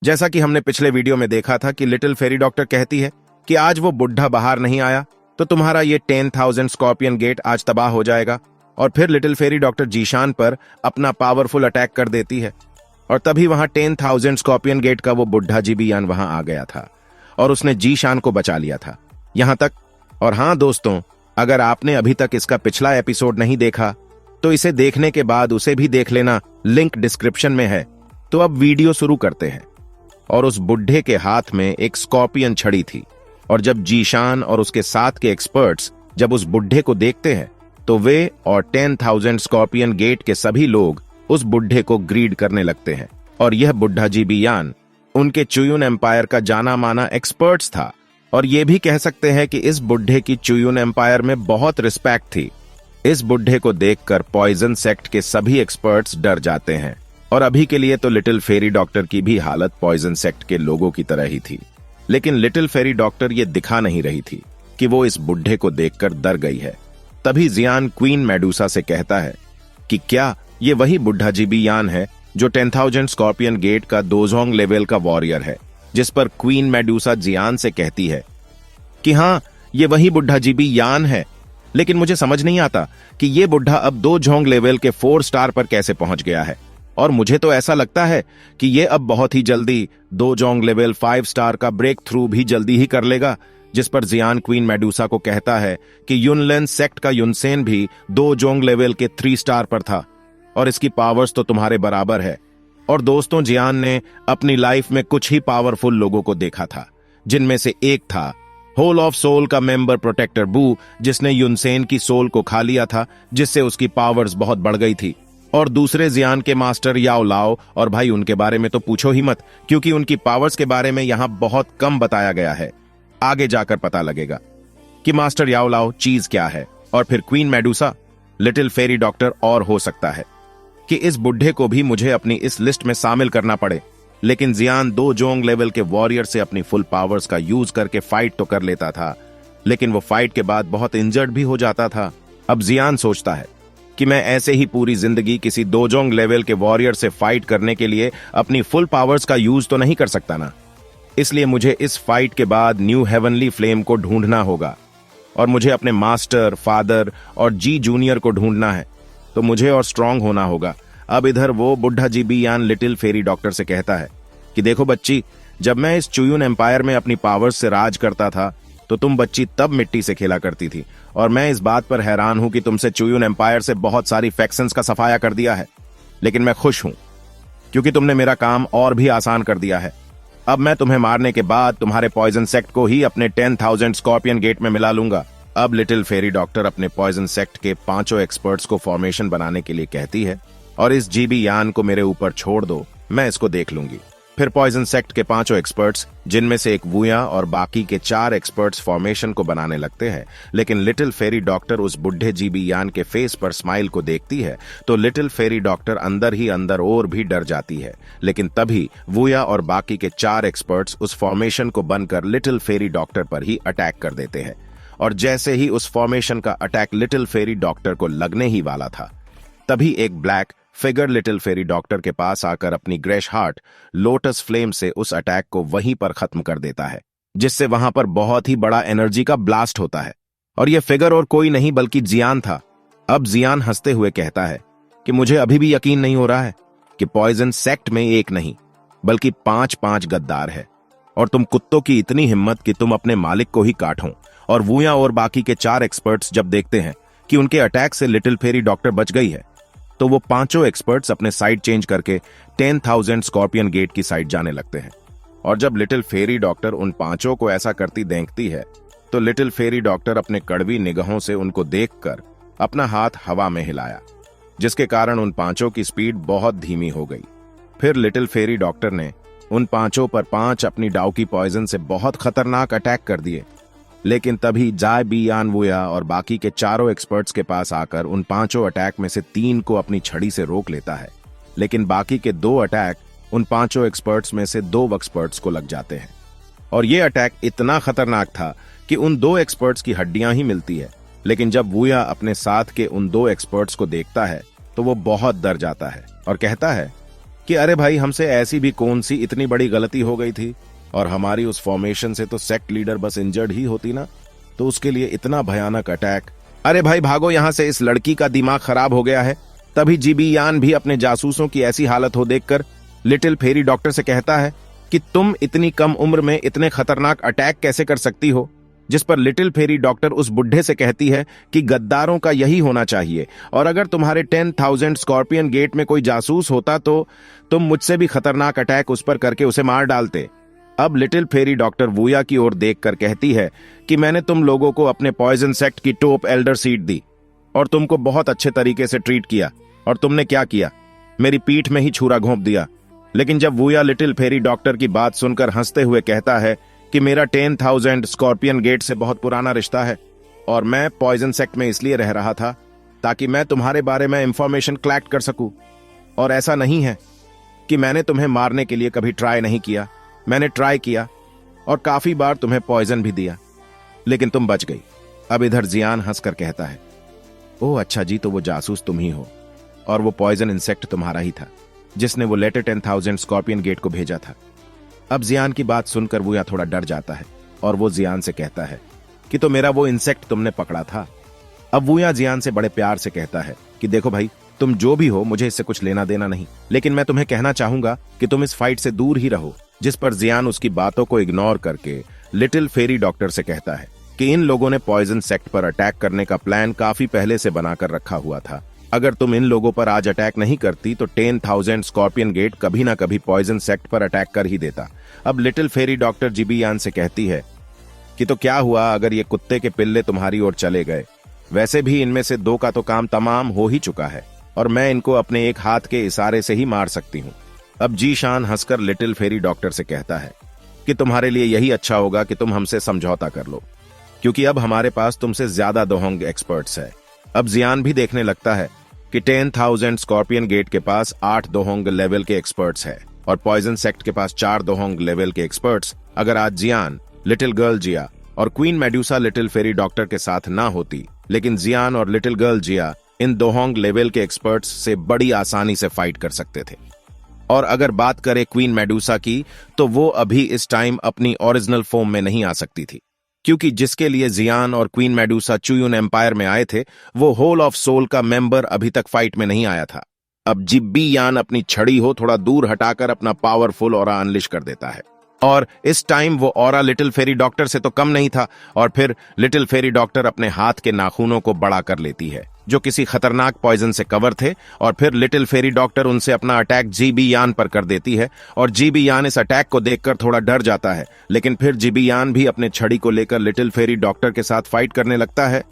जैसा कि हमने पिछले वीडियो में देखा था कि लिटिल फेरी डॉक्टर कहती है कि आज वो बुढ़ा बाहर नहीं आया तो तुम्हारा ये 10,000 स्कॉर्पियन गेट आज तबाह हो जाएगा। और फिर लिटिल फेरी डॉक्टर जीशान पर अपना पावरफुल अटैक कर देती है और तभी वहां 10,000 स्कॉर्पियन गेट का वो बुढ़ा जीबीयान वहां आ गया था और उसने जीशान को बचा लिया था यहां तक। और हां दोस्तों, अगर आपने अभी तक इसका पिछला एपिसोड नहीं देखा तो इसे देखने के बाद उसे भी देख लेना, लिंक डिस्क्रिप्शन में है। तो अब वीडियो शुरू करते हैं। और उस बुढ़े के हाथ में एक स्कॉर्पियन छड़ी थी और जब जीशान और उसके साथ के एक्सपर्ट्स जब उस बुढ़े को देखते हैं तो वे और 10,000 स्कॉर्पियन गेट के सभी लोग उस बुढ़े को ग्रीड करने लगते हैं। और यह बुढ़ा जीबीयान उनके चुयुन एम्पायर का जाना माना एक्सपर्ट्स था और ये भी कह सकते हैं कि इस बुढ़े की चुयुन एम्पायर में बहुत रिस्पेक्ट थी। इस बुढ़े को देखकर पॉइजन सेक्ट के सभी एक्सपर्ट्स डर जाते हैं और अभी के लिए तो लिटिल फेरी डॉक्टर की भी हालत पॉइजन सेक्ट के लोगों की तरह ही थी। लेकिन लिटिल फेरी डॉक्टर ये दिखा नहीं रही थी कि वो इस बुढ़े को देखकर डर गई है। तभी जियान क्वीन मेडूसा से कहता है कि क्या ये वही बुढ़ा जीबीयान है जो 10,000 स्कॉर्पियन गेट का दोजोंग लेवल का वॉरियर है। जिस पर क्वीन मेडूसा जियान से कहती है कि हाँ, ये वही बुढ़ा जीबीयान है, लेकिन मुझे समझ नहीं आता कि ये बुढ़ा अब दो जोंग लेवल के 4 स्टार पर कैसे पहुंच गया है। और मुझे तो ऐसा लगता है कि ये अब बहुत ही जल्दी दो जोंग लेवल 5 स्टार का ब्रेक थ्रू भी जल्दी ही कर लेगा। जिस पर जियान क्वीन मेडूसा को कहता है कि युनलेन सेक्ट का युनसेन भी दो जोंग लेवल के 3 स्टार पर था और इसकी पावर्स तो तुम्हारे बराबर है। और दोस्तों, जियान ने अपनी लाइफ में कुछ ही पावरफुल लोगों को देखा था, जिनमें से एक था होल ऑफ सोल का मेंबर प्रोटेक्टर बू, जिसने युनसेन की सोल को खा लिया था, जिससे उसकी पावर्स बहुत बढ़ गई थी। और दूसरे जियान के मास्टर याओ लाओ, और भाई उनके बारे में तो पूछो ही मत, क्योंकि उनकी पावर्स के बारे में यहां बहुत कम बताया गया है। आगे जाकर पता लगेगा कि मास्टर याओ लाओ चीज क्या है। और फिर queen Medusa, little fairy doctor, और हो सकता है कि इस बुढ़े को भी मुझे अपनी इस लिस्ट में शामिल करना पड़े। लेकिन जियान दो जोंग लेवल के वॉरियर से अपनी फुल पावर्स का यूज करके फाइट तो कर लेता था, लेकिन वो फाइट के बाद बहुत इंजर्ड भी हो जाता था। अब जियान सोचता है कि मैं ऐसे ही पूरी जिंदगी किसी दो जोंग लेवल के वॉरियर से फाइट करने के लिए अपनी फुल पावर्स का यूज तो नहीं कर सकता ना। इसलिए मुझे इस फाइट के बाद न्यू हेवनली फ्लेम को ढूंढना होगा और मुझे अपने मास्टर, फादर और जी जूनियर को ढूंढना है। तो मुझे और स्ट्रांग होना होगा। अब इधर वो बुढ़ा जीबीयान लिटिल फेरी डॉक्टर से कहता है कि देखो बच्ची, जब मैं इस चुयुन एम्पायर में अपनी पावर्स से राज करता था तो तुम बच्ची तब मिट्टी से खेला करती थी और मैं इस बात पर हैरान हूं कि तुमसे चुयुन एम्पायर से बहुत सारी फैक्शंस का सफाया कर दिया है। लेकिन मैं खुश हूं क्योंकि तुमने मेरा काम और भी आसान कर दिया है। अब मैं तुम्हें मारने के बाद तुम्हारे पॉइजन सेक्ट को ही अपने 10,000 स्कॉर्पियन गेट में मिला लूंगा। अब लिटिल फेरी डॉक्टर अपने पॉइजन सेक्ट के 5 एक्सपर्ट्स को फॉर्मेशन बनाने के लिए कहती है और इस जीबीयान को मेरे ऊपर छोड़ दो, मैं इसको देख लूंगी। फिर पॉइजन सेक्ट के 5 एक्सपर्ट्स, जिनमें से एक वुया और बाकी के 4 एक्सपर्ट्स फॉर्मेशन को बनाने लगते हैं। लेकिन लिटिल फेरी डॉक्टर उस बुढ़े जीबीयान के फेस पर स्माइल को देखती है तो लिटिल फेरी डॉक्टर अंदर ही अंदर और भी डर जाती है। लेकिन तभी वुया और बाकी के 4 एक्सपर्ट्स उस फॉर्मेशन को बनकर लिटिल फेरी डॉक्टर पर ही अटैक कर देते हैं। और जैसे ही उस फॉर्मेशन का अटैक लिटिल फेरी डॉक्टर को लगने ही वाला था, तभी एक black figure little fairy doctor के पास आकर अपनी ग्रेश हार्ट लोटस फ्लेम से उस अटैक को वहीं पर खत्म कर देता है, जिससे वहां पर बहुत ही बड़ा एनर्जी का ब्लास्ट होता है। और यह फिगर और कोई नहीं बल्कि जियान था। अब जियान हंसते हुए कहता है कि मुझे अभी भी यकीन नहीं हो रहा है कि पॉइजन सेक्ट में एक नहीं बल्कि 5-5 गद्दार है और तुम कुत्तों की इतनी हिम्मत कि तुम अपने मालिक को ही काटो। और वुया और बाकी के 4 एक्सपर्ट्स जब देखते हैं कि उनके अटैक से लिटिल फेरी डॉक्टर बच गई है तो वो 5 एक्सपर्ट्स अपने साइड चेंज करके 10,000 स्कॉर्पियन गेट की साइड जाने लगते हैं। और जब लिटिल फेरी डॉक्टर उन 5 को ऐसा करती देखती है तो लिटिल फेरी डॉक्टर अपने कड़वी निगाहों से उनको देखकर अपना हाथ हवा में हिलाया, जिसके कारण उन 5 की स्पीड बहुत धीमी हो गई। फिर लिटिल फेरी डॉक्टर ने उन 5 पर 5 अपनी डाउकी पॉइजन से बहुत खतरनाक अटैक कर दिए। लेकिन तभी जाय बियान वुया और बाकी के 4 एक्सपर्ट्स के पास आकर उन 5 अटैक में से 3 को अपनी छड़ी से रोक लेता है। लेकिन बाकी के 2 अटैक उन 5 एक्सपर्ट्स में से 2 एक्सपर्ट्स को लग जाते हैं। और ये अटैक इतना खतरनाक था कि उन 2 एक्सपर्ट्स की हड्डियां ही मिलती है। लेकिन जब वुया अपने साथ के उन 2 एक्सपर्ट्स को देखता है तो वो बहुत डर जाता है और कहता है कि अरे भाई, हमसे ऐसी भी कौन सी इतनी बड़ी गलती हो गई थी, और हमारी उस फॉर्मेशन से तो सेक्ट लीडर बस इंजर्ड ही होती ना, तो उसके लिए इतना भयानक अटैक। अरे भाई भागो यहां से, इस लड़की का दिमाग खराब हो गया है। तभी जीबी यान भी अपने जासूसों की ऐसी हालत हो देखकर लिटिल फेरी डॉक्टर से कहता है कि तुम इतनी कम उम्र में इतने खतरनाक अटैक कैसे कर सकती हो। जिस पर लिटिल फेरी डॉक्टर उस बुढ़े से कहती है कि गद्दारों का यही होना चाहिए, और अगर तुम्हारे 10,000 स्कॉर्पियन गेट में कोई जासूस होता तो तुम मुझसे भी खतरनाक अटैक उस पर करके उसे मार डालते। अब लिटिल फेरी डॉक्टर वूया की ओर देखकर कहती है कि मैंने तुम लोगों को अपने पॉइजन सेक्ट की टॉप एल्डर सीट दी और तुमको बहुत अच्छे तरीके से ट्रीट किया, और तुमने क्या किया, मेरी पीठ में ही छुरा घोंप दिया। लेकिन जब वूया लिटिल फेरी डॉक्टर की बात सुनकर हंसते हुए कहता है कि मेरा 10,000 स्कॉर्पियन गेट से बहुत पुराना रिश्ता है, और मैं पॉइजन सेक्ट में इसलिए रह रहा था ताकि मैं तुम्हारे बारे में इंफॉर्मेशन कलेक्ट कर सकूं, और ऐसा नहीं है कि मैंने तुम्हें मारने के लिए कभी ट्राई नहीं किया। मैंने ट्राई किया और काफी बार तुम्हें पॉइजन भी दिया, लेकिन तुम बच गई। अब इधर जियान हंसकर कहता है, ओह अच्छा जी, तो वो जासूस तुम ही हो, और वो पॉइजन इंसेक्ट तुम्हारा ही था जिसने वो लेटर 10,000 स्कॉर्पियन गेट को भेजा था। अब जियान की बात सुनकर वूया थोड़ा डर जाता है, और वो जियान से कहता है कि तो मेरा वो इंसेक्ट तुमने पकड़ा था। अब वूया जियान से बड़े प्यार से कहता है कि देखो भाई, तुम जो भी हो, मुझे इससे कुछ लेना देना नहीं, लेकिन मैं तुम्हें कहना चाहूंगा कि तुम इस फाइट से दूर ही रहो। जिस पर जियान उसकी बातों को इग्नोर करके लिटिल फेरी डॉक्टर से कहता है कि इन लोगों ने पॉइजन सेक्ट पर अटैक करने का प्लान काफी पहले से बनाकर रखा हुआ था। अगर तुम इन लोगों पर आज अटैक नहीं करती तो 10,000 स्कॉर्पियन गेट कभी ना कभी पॉइजन सेक्ट पर अटैक कर ही देता। अब लिटिल फेरी डॉक्टर जीबी यान से कहती है कि तो क्या हुआ अगर ये कुत्ते के पिल्ले तुम्हारी ओर चले गए, वैसे भी इनमें से 2 का तो काम तमाम हो ही चुका है, और मैं इनको अपने एक हाथ के इशारे से ही मार सकती हूँ। अब जीशान हंसकर लिटिल फेरी डॉक्टर से कहता है कि तुम्हारे लिए यही अच्छा होगा कि तुम हमसे समझौता कर लो, क्योंकि अब हमारे पास तुमसे ज्यादा दोहोंग एक्सपर्ट्स है। अब जियान भी देखने लगता है कि 10,000 स्कॉर्पियन गेट के पास 8 दोहोंग लेवल के एक्सपर्ट्स है, और पॉइजन सेक्ट के पास 4 दोहोंग लेवल के एक्सपर्ट्स। अगर आज जियान, लिटिल गर्ल जिया और queen medusa little fairy doctor के साथ ना होती, लेकिन जियान और लिटिल गर्ल जिया इन दोहोंग लेवल के एक्सपर्ट्स से बड़ी आसानी से फाइट कर सकते थे। और अगर बात करें क्वीन मेडूसा की, तो वो अभी इस टाइम अपनी ओरिजिनल फॉर्म में नहीं आ सकती थी, क्योंकि जिसके लिए जियान और क्वीन मेडूसा चुयुन एम्पायर में आए थे, वो होल ऑफ सोल का मेंबर अभी तक फाइट में नहीं आया था। अब जिब्बी यान अपनी छड़ी हो थोड़ा दूर हटाकर अपना पावरफुल ऑरा अनलिश कर देता है, और इस टाइम वो ऑरा लिटिल फेरी डॉक्टर से तो कम नहीं था। और फिर लिटिल फेरी डॉक्टर अपने हाथ के नाखूनों को बड़ा कर लेती है जो किसी खतरनाक पॉइजन से कवर थे, और फिर लिटिल फेरी डॉक्टर उनसे अपना अटैक जीबी यान पर कर देती है, और जीबी यान इस अटैक को देखकर थोड़ा डर जाता है। लेकिन फिर जीबी यान भी अपने छड़ी को लेकर लिटिल फेरी डॉक्टर के साथ फाइट करने लगता है,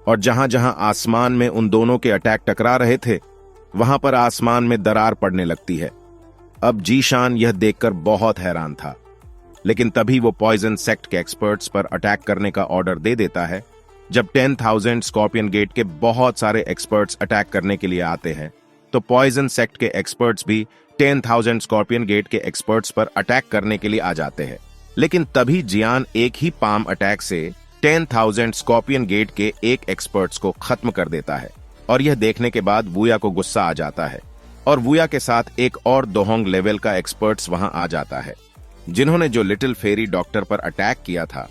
और जहां जहां आसमान में उन दोनों के अटैक टकरा रहे थे, वहां पर आसमान में दरार पड़ने लगती है। अब जीशान यह देखकर बहुत हैरान था, लेकिन तभी वो पॉइजन सेक्ट के एक्सपर्ट्स पर अटैक करने का ऑर्डर दे देता है। जब 10,000 स्कॉर्पियन गेट के बहुत सारे एक्सपर्ट्स अटैक करने के लिए आते हैं, तो पॉइजन सेक्ट के एक्सपर्ट्स भी 10,000 स्कॉर्पियन गेट के एक्सपर्ट्स पर अटैक करने के लिए आ जाते हैं। लेकिन तभी जियान एक ही पाम अटैक से 10,000 स्कॉर्पियन गेट के एक एक्सपर्ट्स को खत्म कर देता है, और यह देखने के बाद वूया को गुस्सा आ जाता है, और वूया के साथ एक और दोहोंग लेवल का एक्सपर्ट्स वहां आ जाता है, जिन्होंने जो लिटिल फेरी डॉक्टर पर अटैक किया था,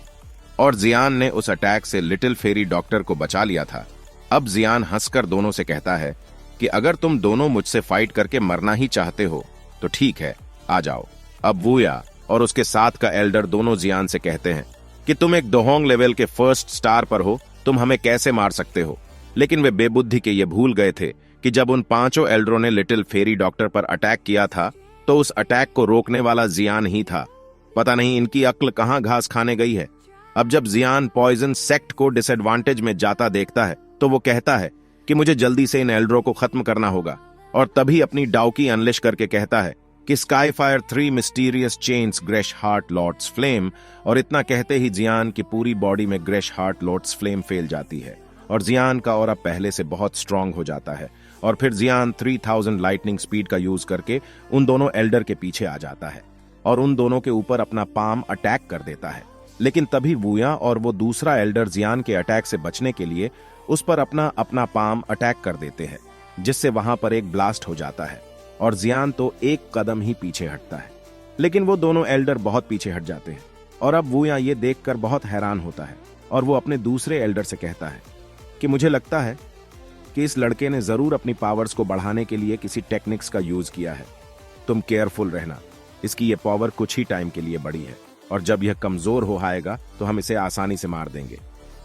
और जियान ने उस अटैक से लिटिल फेरी डॉक्टर को बचा लिया था। अब जियान हंसकर दोनों से कहता है कि अगर तुम दोनों मुझसे फाइट करके मरना ही चाहते हो तो ठीक है, आ जाओ। अब वूया और उसके साथ का एल्डर दोनों जियान से कहते हैं कि तुम एक दोहोंग लेवल के फर्स्ट स्टार पर हो, तुम हमें कैसे मार सकते हो। लेकिन वे बेबुद्धि के ये भूल गए थे कि जब उन 5 एल्डरों ने लिटिल फेरी डॉक्टर पर अटैक किया था, तो उस अटैक को रोकने वाला जियान ही था। पता नहीं इनकी अक्ल कहां घास खाने गई है। अब जब जियान पॉइजन सेक्ट को डिसएडवांटेज में जाता देखता है, तो वो कहता है कि मुझे जल्दी से इन एल्डरों को खत्म करना होगा, और तभी अपनी डाउकी अनलिश करके कहता है कि स्काईफायर 3 मिस्टीरियस चेन्स ग्रेश हार्ट लॉर्ड्स फ्लेम। और इतना कहते ही जियान की पूरी बॉडी में ग्रेश हार्ट लॉर्ड्स फ्लेम फैल जाती है, और जियान का ऑरा पहले से बहुत स्ट्रांग हो जाता है। और फिर जियान 3000 लाइटनिंग स्पीड का यूज करके उन दोनों एल्डर के पीछे आ जाता है, और उन दोनों के ऊपर अपना पाम अटैक कर देता है। लेकिन तभी वूया और वो दूसरा एल्डर जियान के अटैक से बचने के लिए उस पर अपना पाम अटैक कर देते हैं, जिससे वहां पर एक ब्लास्ट हो जाता है, और जियान तो एक कदम ही पीछे हटता है। लेकिन वो दोनों एल्डर बहुत पीछे हट जाते हैं और अब वूया ये देखकर बहुत हैरान होता है और वो अपने दूसरे एल्डर से कहता है कि मुझे लगता है कि इस लड़के ने जरूर अपनी पावर्स को बढ़ाने के लिए किसी टेक्निक्स का यूज किया है। तुम केयरफुल रहना, इसकी ये पावर कुछ ही टाइम के लिए बड़ी है और जब यह कमजोर हो आएगा तो हम इसे आसानी से मार देंगे।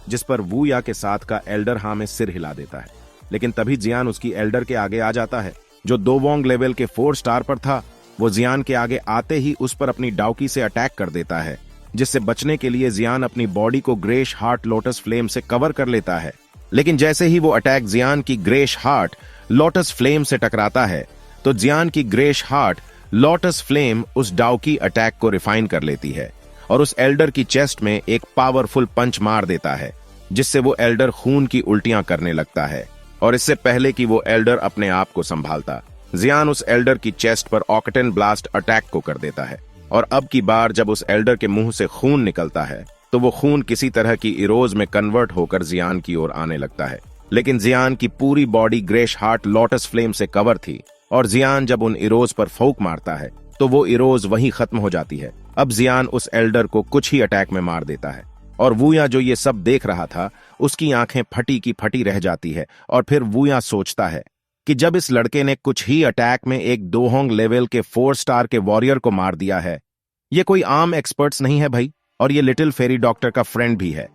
जिस पर वूया के साथ का एल्डर हाँ में सिर हिला देता है। लेकिन तभी जियान उसकी एल्डर के आगे आ जाता है जो दो वोंग लेवल के 4 स्टार पर था। वो जियान के आगे आते ही उस पर अपनी डाउकी से अटैक कर देता है, जिससे बचने के लिए जियान अपनी बॉडी को ग्रेश हार्ट लोटस फ्लेम से कवर कर लेता है। लेकिन जैसे ही वो अटैक जियान की ग्रेश हार्ट लोटस फ्लेम से टकराता है तो जियान की ग्रेश हार्ट लोटस फ्लेम उस डाउकी अटैक को रिफाइन कर लेती है और उस एल्डर की चेस्ट में एक पावरफुल पंच मार देता है, जिससे वो एल्डर खून की उल्टियां करने लगता है। और इससे पहले कि वो एल्डर अपने आप को संभालता, जियान उस एल्डर की चेस्ट पर ऑक्टेन ब्लास्ट अटैक को कर देता है। और अब की बार जब उस एल्डर के मुंह से खून निकलता है तो वो खून किसी तरह की इरोज में कन्वर्ट होकर जियान की ओर आने लगता है। लेकिन जियान की पूरी body greyish heart lotus flame से कवर थी और जियान जब उन इरोज पर फूंक मारता है तो वो इरोज वहीं खत्म हो जाती है। अब जियान उस एल्डर को कुछ ही अटैक में मार देता है और वूया जो ये सब देख रहा था उसकी आंखें फटी की फटी रह जाती है। और फिर वूया सोचता है कि जब इस लड़के ने कुछ ही अटैक में एक दोहोंग लेवल के 4 स्टार के वॉरियर को मार दिया है, ये कोई आम एक्सपर्ट्स नहीं है भाई, और ये लिटिल फेरी डॉक्टर का फ्रेंड भी है।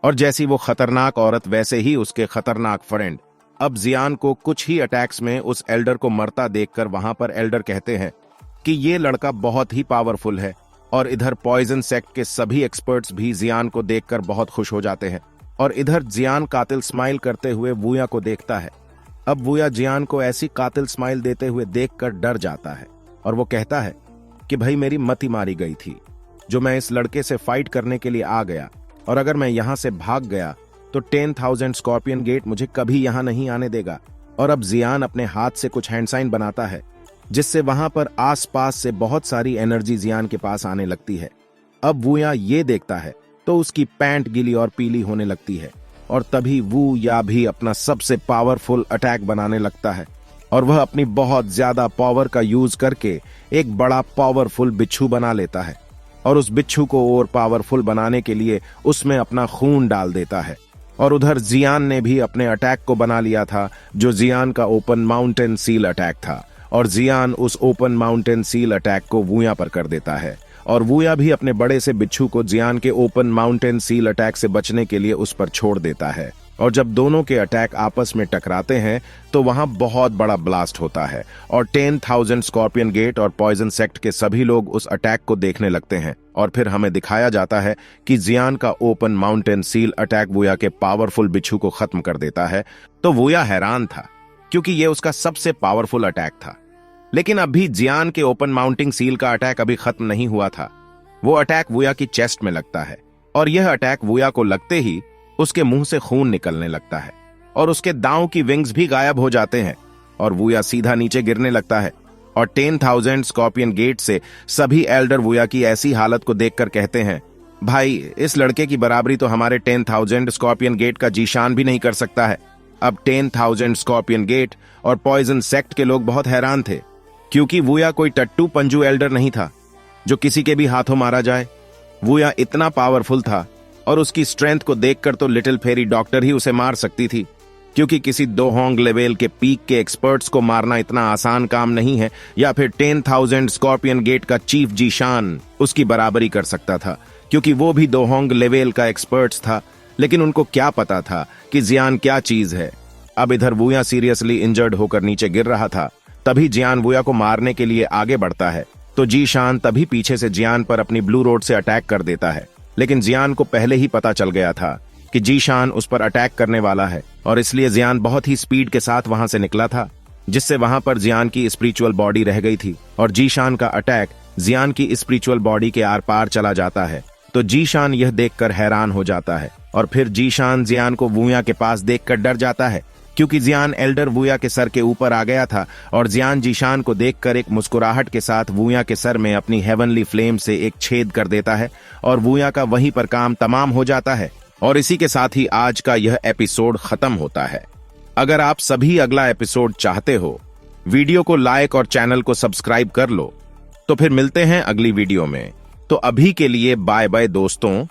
और जैसी वो खतरनाक औरत वैसे ही उसके खतरनाक फ्रेंड। अब जियान को कुछ ही अटैक्स में उस एल्डर को मरता देखकर वहां पर एल्डर कहते हैं कि ये लड़का बहुत ही पावरफुल है। और इधर पॉइजन सेक्ट के सभी एक्सपर्ट्स भी जियान को देखकर बहुत खुश हो जाते हैं। और इधर जियान कातिल स्माइल करते हुए वूया को देखता है। अब वूया जियान को ऐसी कातिल स्माइल देते हुए देखकर डर जाता है और वो कहता है कि भाई मेरी मति मारी गई थी जो मैं इस लड़के से फाइट करने के लिए आ गया, और अगर मैं यहां से भाग गया तो 10,000 स्कॉर्पियन गेट मुझे कभी यहां नहीं आने देगा। और अब जियान अपने हाथ से कुछ हैंड साइन बनाता है जिससे वहां पर आसपास से बहुत सारी एनर्जी जियान के पास आने लगती है। अब वूया ये देखता है तो उसकी पैंट गीली और पीली होने लगती है और तभी वूया भी अपना सबसे पावरफुल अटैक बनाने लगता है और वह अपनी बहुत ज्यादा पावर का यूज करके एक बड़ा पावरफुल बिच्छू बना लेता है और उस बिच्छू को और पावरफुल बनाने के लिए उसमें अपना खून डाल देता है। और उधर जियान ने भी अपने अटैक को बना लिया था जो जियान का ओपन माउंटेन सील अटैक था, और जियान उस ओपन माउंटेन सील अटैक को वूया पर कर देता है और वूया भी अपने बड़े से बिच्छू को जियान के ओपन माउंटेन सील अटैक से बचने के लिए उस पर छोड़ देता है। और जब दोनों के अटैक आपस में टकराते हैं तो वहां बहुत बड़ा ब्लास्ट होता है और 10,000 स्कॉर्पियन गेट और पॉइजन सेक्ट के सभी लोग उस अटैक को देखने लगते हैं। और फिर हमें दिखाया जाता है कि जियान का ओपन माउंटेन सील अटैक वूया के पावरफुल बिच्छू को खत्म कर देता है। तो वूया हैरान था क्योंकि यह उसका सबसे पावरफुल अटैक था। लेकिन अभी जियान के ओपन माउंटिंग सील का अटैक अभी खत्म नहीं हुआ था। वो अटैक वूया की चेस्ट में लगता है और यह अटैक वूया को लगते ही उसके मुंह से खून निकलने लगता है और उसके दांव की विंग्स भी गायब हो जाते हैं और वूया सीधा नीचे गिरने लगता है। और 10,000 स्कॉर्पियन गेट से सभी एल्डर वूया की ऐसी हालत को देखकर कहते हैं, भाई इस लड़के की बराबरी तो हमारे 10,000 स्कॉर्पियन गेट का जीशान भी नहीं कर सकता है। अब 10,000 स्कॉर्पियन गेट और पॉइजन सेक्ट के लोग बहुत हैरान थे क्योंकि वूया कोई टट्टू पंजू एल्डर नहीं था जो किसी के भी हाथों मारा जाए। वूया इतना पावरफुल था और उसकी स्ट्रेंथ को देखकर तो लिटिल फेरी डॉक्टर ही उसे मार सकती थी, क्योंकि किसी दोहोंग लेवल के पीक के एक्सपर्ट्स को मारना इतना आसान काम नहीं है, या फिर 10,000 स्कॉर्पियन गेट का चीफ जीशान उसकी बराबरी कर सकता था क्योंकि वो भी दोहोंग लेवल का एक्सपर्ट्स था। लेकिन उनको क्या पता था कि जियान क्या चीज है। अब इधर वूया सीरियसली इंजर्ड होकर नीचे गिर रहा था। तभी जियान वूया को मारने के लिए आगे बढ़ता है तो जीशान तभी पीछे से जियान पर अपनी ब्लू रोड से अटैक कर देता है। लेकिन जियान को पहले ही पता चल गया था कि जीशान उस पर अटैक करने वाला है और इसलिए जियान बहुत ही स्पीड के साथ वहां से निकला था, जिससे वहां पर जियान की स्पिरिचुअल बॉडी रह गई थी और जीशान का अटैक जियान की स्पिरिचुअल बॉडी के आर पार चला जाता है। तो जीशान यह देखकर हैरान हो जाता है और फिर जीशान जियान को वूया के पास देखकर डर जाता है क्योंकि जियान एल्डर वूया के सर के ऊपर आ गया था और जियान जीशान को देखकर एक मुस्कुराहट के साथ वूया के सर में अपनी हेवनली फ्लेम से एक छेद कर देता है और वूया का वहीं पर काम तमाम हो जाता है। और इसी के साथ ही आज का यह एपिसोड खत्म होता है। अगर आप सभी अगला एपिसोड चाहते हो वीडियो को लाइक और चैनल को सब्सक्राइब कर लो। तो फिर मिलते हैं अगली वीडियो में। तो अभी के लिए बाय बाय दोस्तों।